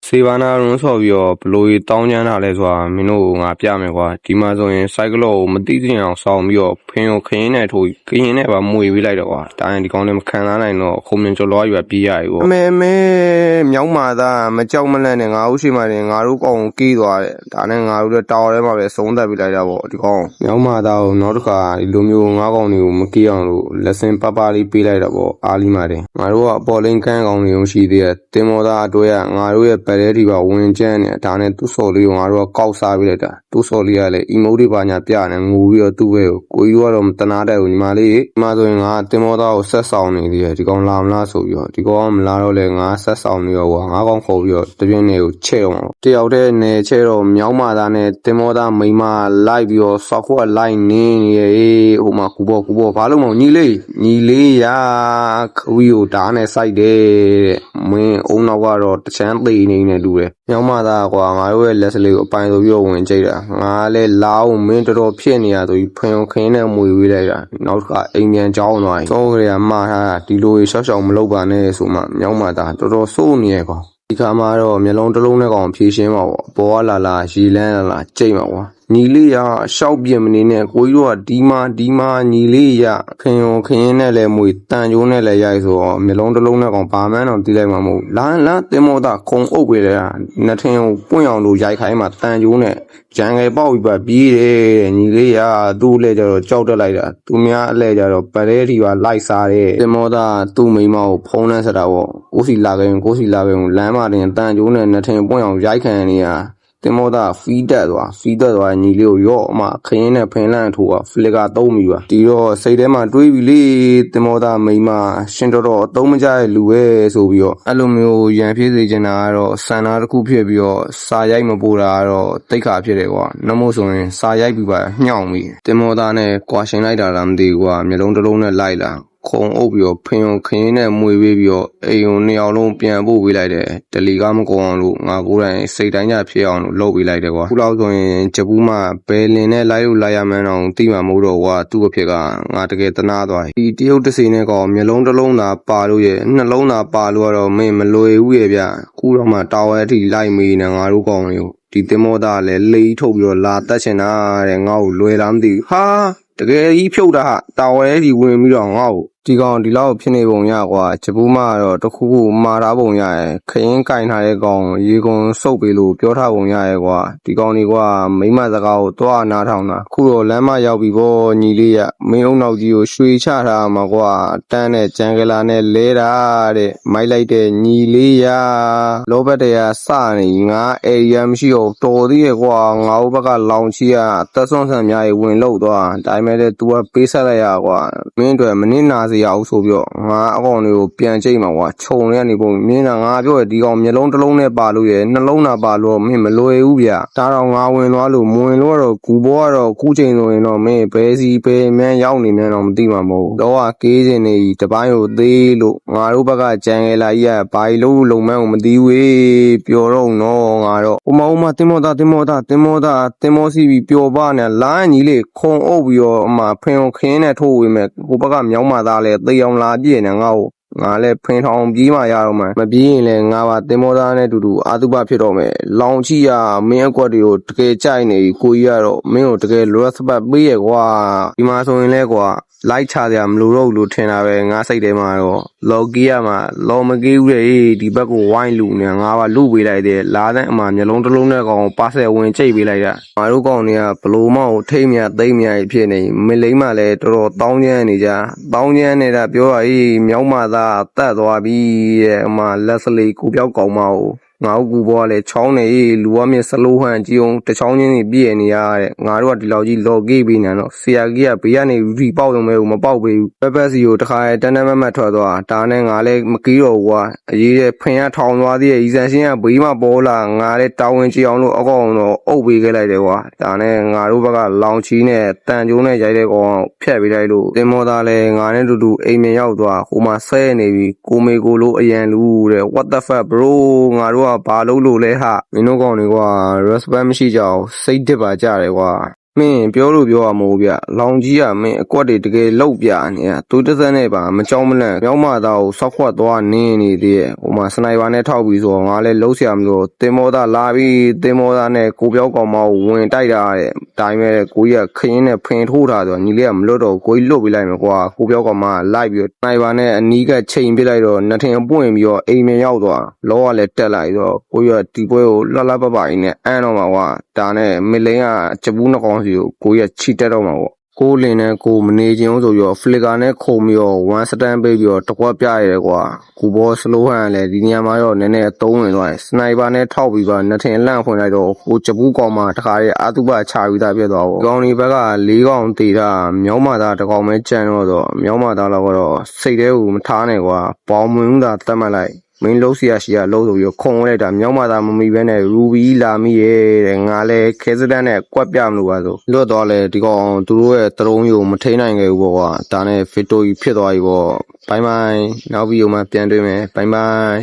စေဘာနာရုံးဆော်ပြီးတော့ဘလို့တောင်းချမ်းတာလဲဆိုတာမင်းတို့ငါပြမယ်ကွာဒီမှာဆိုရင်စိုက်ကလောကိုမသိချင်အောင်ဆောင်းပြီးတော့ဖင်ကိုခရင်နဲ့ထိုးခရင်နဲ့ပါမွေပေးလိုက်တော့ကွာဒါရင်ဒီကောင်လည်းမခံစားနိုင်တော့ခုံမြင်ကျော်လွားယူပြေးရပြီပေါ့မဲမြောက်မာသားမကြောက်မလန့်နဲ့ငါ့ဦးရှိမှတင်ငါတို့ကောင်ကေးသွားတယ်ဒါနဲ့ငါတို့လည်းတောင်ထဲမှာပဲဆုံးသက်ပေးလိုက်တာပေါ့ဒီကောင်မြောက်မာသားကိုနောက်တစ်ခါဒီလိုမျိုးငါးကောင်တွေကိုမကေးအောင်လို့လက်စင်ပပလေးပေးလိုက်တော့ပေါ့အားလီမာတင်ငါတို့ကအပေါ်လိန်ကန်းကောင်တွေရှိသေးတယ်တင်မောသားအတွဲကငါတို့ရဲ့ပလဲဒီပါဝင်ကျန်းနေတာဒါနဲ့သူ့စော်လေးကိုငါတို့ကကောက်စားပေးလိုက်တာသူ့စော်လေးကလည်း emote တွေပါညာပြနေငိုပြီးတော့သူ့ဘဲကိုကြီးကတော့မတနာတဲ့ဘူးညီမလေးဒီမှာဆိုရင်ငါတင်မောသားကိုဆက်ဆောင်နေသေးတယ်ဒီကောင်လာမလားဆိုပြီးတော့ဒီကောင်မလာတော့လဲငါဆက်ဆောင်နေရောကွာငါကောင်ခေါ်ပြီးတော့တပြင်းနေကိုချဲ့တော့မှာတယောက်တည်းနေချဲ့တော့မြောင်းမာသားနဲ့တင်မောသားမိမလိုက်ပြီးတော့စောက်ခွက်လိုက်နေနေဟိုမှာကူပေါ်ဘာလို့မညီလေးရာခဝီကိုဓာတ်နဲ့စိုက်တယ်တဲ့မင်းအုံနောက်ကတော့တချမ်းသေးနေနေတူတယ်မြောင်းမာသားကွာငါတို့ရဲ့လက်စလေးကိုအပိုင်ဆိုပြီးတော့ဝင်ကြိတ်တာငါလည်းလာအောင်မင်းတော်တော်ဖြစ်နေရဆိုပြီးဖင်ခင်းနဲ့မွေဝေးလိုက်တာနောက်တစ်ခါအိမ်ပြန်ကြောင်းသွားရင်စောကလေးကမှားထားတာဒီလိုရှော့ရှော့မလုပ်ပါနဲ့ဆိုမှမြောင်းမာသားတော်တော်စိုးနေရကွာဒီခါမှာတော့မျက်လုံးတစ်လုံးနဲ့ကောင်ဖြည့်ရှင်းပါပေါ့ဘောကလာရေလန်းလာကြိတ်မှာကွာညီလေးရရှောက်ပြင်းမနေနဲ့ကိုကြီးတို့ကဒီမှာညီလေးရခင်ရင်နဲ့လဲမွေတန်ကျိုးနဲ့လဲရိုက်ဆိုတော့မျက်လုံးတစ်လုံးနဲ့ကောင်ဘာမှန်းတော့တီးလိုက်မှာမဟုတ်လမ်းတင်မောတာခုံအုပ်ပေးတယ်နှစ်ထင်းကိုပွင့်အောင်လို့ရိုက်ခိုင်းမှာတန်ကျိုးနဲ့ဂျန်ငယ်ပေါက်ပြီးပါပြေးတယ်ညီလေးရသူ့လဲကြတော့ကြောက်တက်လိုက်တာသူများအလဲကြတော့ပရဲထီပါလိုက်စားတယ်တင်မောတာသူ့မိမကိုဖုံးနှက်ဆက်တာပေါ့ကိုစီလာခဲ့လမ်းမှာတင်တန်ကျိုးနဲ့နှစ်ထင်းပွင့်အောင်ရိုက်ခံနေရတင်မောသားဖီးတက်သွားညီလေးကိုရော့အမခရင်နဲ့ဖင်လန့်ထိုးကဖလစ်ကသုံးပြီပါဒီတော့စိတ်ထဲမှာတွေးပြီလေတင်မောသားမိမရှင်တော်အသုံးမကျတဲ့လူပဲဆိုပြီးတော့အဲ့လိုမျိုးရန်ဖြစ်စေချင်တာကတော့စန္ဒာတစ်ခုဖြစ်ပြီးတော့စာရိုက်မပို့တာကတော့တိတ်ခါဖြစ်တယ်ကွာနှမို့ဆိုရင်စာရိုက်ပြီးပါညှောင်ပြီတင်မောသားနဲ့ကွာရှင်လိုက်တာလားမသိဘူးကွာမျိုးလုံးတစ်လုံးနဲ့လိုက်လာခုံအုပ်ပြီးတော့ဖင်ခင်းနဲ့မွေပေးပြီးတော့အိမ်ုံနှစ်ယောက်လုံးပြန်ပို့ပေးလိုက်တယ်ဒလီကမကောအောင်လို့ငါကိုယ်တိုင်စိတ်တိုင်းကြဖြစ်အောင်လို့လုပ်ပေးလိုက်တယ်ကွာခုလောက်ဆိုရင်ဂျပူးမှဘယ်လင်နဲ့လိုက်လို့လိုက်ရမှန်းတော့သိမှာမဟုတ်တော့ကွာသူ့အဖြစ်ကငါတကယ်တနာသွားဒီတရုတ်တစီနဲ့ကောင်မျိုးလုံးတစ်လုံးသာပါလို့ရဲ့နှလုံးသာပါလို့ကတော့မင်းမလွယ်ဘူးရဲ့ဗျခုတော့မှတာဝဲအထိလိုက်မေးနေငါတို့ကောင်တွေကိုဒီတင်မောသားလည်းလိထုတ်ပြီးတော့လာတက်ချင်တာတဲ့ငါ့ကိုလွယ်လားမသိဘူးဟာတကယ်ကြီးဖြုတ်တာတာဝဲဒီဝင်ပြီးတော့ငါ့ကိုဒီကောင်ဒီလောက်ဖြစ်နေပုံရကွာဂျပူးမကတော့တခုခုမှာထားပုံရရဲ့ခရင်ကင်ထားတဲ့ကောင်ရေကုန်စုပ်ပေးလို့ပြောထားပုံရရဲ့ကွာဒီကောင်ဒီကွာမိမစကားကိုသွားနားထောင်တာခုတော့လမ်းမရောက်ပြီပေါ့ညီလေးရမင်းအုံနောက်ကြီးကိုရွှေချထားမှာကွာတန်းနဲ့ကြံကလာနဲ့လဲတာတဲ့မိုက်လိုက်တဲ့ညီလေးရလောဘတရားစနေငါအေရီယာမရှိတော့တော်သေးရဲ့ကွာငါ့ဘက်ကလောင်ချီရတက်ဆွမ်းဆန်များရေဝင်လို့သွားဒါပေမဲ့လည်း तू ကပေးဆက်လိုက်ရကွာမင်းတို့မနစ်နာရအောင်ဆိုပြီးတော့ငါအကောင်တွေကိုပြန်ကြိတ်မှာကွာခြုံရနေပုံမြင်တာငါပြောရဒီကောင်မျိုးလုံးတစ်လုံးနဲ့ပါလို့ရနှလုံးသာပါလို့မင်းမလွယ်ဘူးဗျဒါတော့ငါဝင်သွားလို့မဝင်လို့တော့ကူဘောကတော့ကူးချိန်ဆိုရင်တော့မင်းဘဲစီဘဲမန်းရောက်နေမြန်တော့မသိမှာမဟုတ်တော့ကကေးစင်နေတပိုင်းကိုသေးလို့ငါတို့ဘက်ကကြံငယ်လာကြီးကဘာလို့လုံမန်းကိုမသိဝေးပျော်တော့နော်ငါတော့ဥမတင်မောစီပြီးပျော်ပါနဲ့လိုင်းကြီးလေးခုံအုပ်ပြီးတော့အမဖင်ခင်းနဲ့ထိုးဝေးမဲ့ဟိုဘက်ကမြောင်းမာသားလဲသေအောင်လာပြည့်နေငါ့ကိုငါလည်းဖင်ထောင်ပြေးမှရတော့မှမပြေးရင်လည်းငါပါတင်မောသားနဲ့တူအာတုပဖြစ်တော့မယ်လောင်ချီရမင်းအကွက်တွေကိုတကယ်ကြိုက်နေပြီကိုကြီးကတော့မင်းကိုတကယ်လွတ်စပတ်ပေးရကွာဒီမှာဆိုရင်လဲကွာလိုက်ချစရာမလိုတော့ဘူးလို့ထင်တာပဲငါစိတ်ထဲမှာတော့လော်ကီးရမှာလော်မကေးဦးရဲ့ဒီဘက်ကိုဝိုင်းလူနေငါပါလူပေးလိုက်တယ်လာတဲ့အမှမျိုးလုံးတစ်လုံးနဲ့ကောင်ပါဆယ်ဝင်ချိတ်ပေးလိုက်တာငါတို့ကောင်တွေကဘလိုမောက်ကိုထိတ်မြသိမ့်မြဖြစ်နေမလိမ့်မှလည်းတော်တော်တောင်းကျမ်းနေကြတောင်းကျမ်းနေတာပြောရမြောက်မသားတတ်သွားပြီတဲ့အမှလက်စလီကိုပြောက်ကောင်မကိုငါ့ကူဘောကလည်းချောင်းနေလူဝမြင့်စလိုးဟန်ကြည့်အောင်တချောင်းချင်းကြီးပြည့်နေရတဲ့ငါတို့ကဒီလောက်ကြီးလော်ကေးပေးနေတော့ဆရာကြီးကဘေးကနေရီပေါက်တော့မဲမပေါက်ပေးဘူးပက်စီကိုတခါတန်းမထွက်သွားဒါနဲ့ငါလည်းမကီးတော့ဘူးကွာအရေးတဲ့ဖင်ကထောင်သွားသေးရဲ့ဤစံရှင်းကဘေးမှာပေါ်လာငါလည်းတာဝန်ကြည့်အောင်လို့အကောင်တော့အုပ်ပေးခဲ့လိုက်တယ်ကွာဒါနဲ့ငါတို့ဘက်ကလောင်ချီနဲ့တန်ကျိုးနဲ့ရိုက်တဲ့ကောင်ဖြတ်ပေးလိုက်လို့တင်မောသားလည်းငါနဲ့တူအိမ်မြန်ရောက်သွားဟိုမှာဆဲနေပြီကိုမေကိုလိုအရန်လူတဲ့ what the fuck bro ငါတို့ကဘာလုပ်လို့လဲဟာမင်းတို့ကောင်တွေက respect မရှိကြအောင်စိတ်တစ်ပါကြတယ်ကွာ မင်းပြောလို့ပြောရမို့ဗျလောင်ကြီးကမင်းအကွက်တွေတကယ်လောက်ပြနေတာသူတစ်စက်နဲ့ပါမကြောက်မလန့်မြောက်မသားကိုစောက်ခွက်သွားနင်းနေသေးရဲ့ဟိုမှာစနိုက်ပါနဲ့ထောက်ပြီးဆိုတော့ငါလည်းလှုပ်ရှားမလို့တင်မောသားလာပြီးတင်မောသားနဲ့ကိုပြောက်ကောင်မကိုဝင်တိုက်တာတဲ့တိုင်းမဲ့ကိုကြီးကခရင်နဲ့ဖင်ထိုးထားဆိုညီလေးကမလွတ်တော့ကိုကြီးလွတ်ပြီးလိုက်မယ်ကွာကိုပြောက်ကောင်မကလိုက်ပြီးစနိုက်ပါနဲ့အနီးကချိန်ပစ်လိုက်တော့နှစ်ထင်ပွင့်ပြီးတော့အိမ်မြေရောက်သွားလောကလည်းတက်လိုက်တော့ကိုကြီးကဒီပွဲကိုလှလှပပကြီးနဲ့အန်းတော့မှာကွာဒါနဲ့မလင်းကကြပူးနှကောင်စီကိုကြီးကချီတက်တော့မှာပေါ့ကိုလင်နဲ့ကိုမနေခြင်းဆိုပြီးတော့ဖလီကာနဲ့ခုံပြီးတော့1စတန်ပေးပြီးတော့တကွက်ပြရဲကွာကူဘောစလိုဟန်လည်းဒီနေရာမှာတော့နည်းနည်းအသုံးဝင်သွားတယ်စနိုက်ပါနဲ့ထောက်ပြီးပါနှစ်ထင်လန့်ဖွင့်လိုက်တော့ကိုကြပူးကောင်မှတခါရဲ့အာတုပချပြီးသားပြတ်သွားပေါ့ကောင်ဒီဘက်က၄ကောင်တေတာမြောင်းမသားတစ်ကောင်ပဲကြံတော့မြောင်းမသားတော့စိတ်ထဲကိုမထားနဲ့ကွာပေါင်မွင်ဦးသာတတ်မှတ်လိုက်မင်းလုံးစီရရှိရလုံးဆိုပြီးခုံလိုက်တာမြောက်မသားမမီပဲနဲ့ရူဘီလာမိရဲ့တဲ့ငါလဲခဲစတန်နဲ့ကွက်ပြမလို့ပါဆိုလွတ်တော့လဲဒီကောင်သူတို့ရဲ့တရုံးယုံမထိနိုင်ခဲ့ဘူးပေါ့ကွာဒါနဲ့ဗီတိုကြီးဖြစ်သွားပြီပေါ့ဘိုင်ဘိုင်နောက်ဗီဒီယိုမှာပြန်တွေ့မယ်ဘိုင်ဘိုင်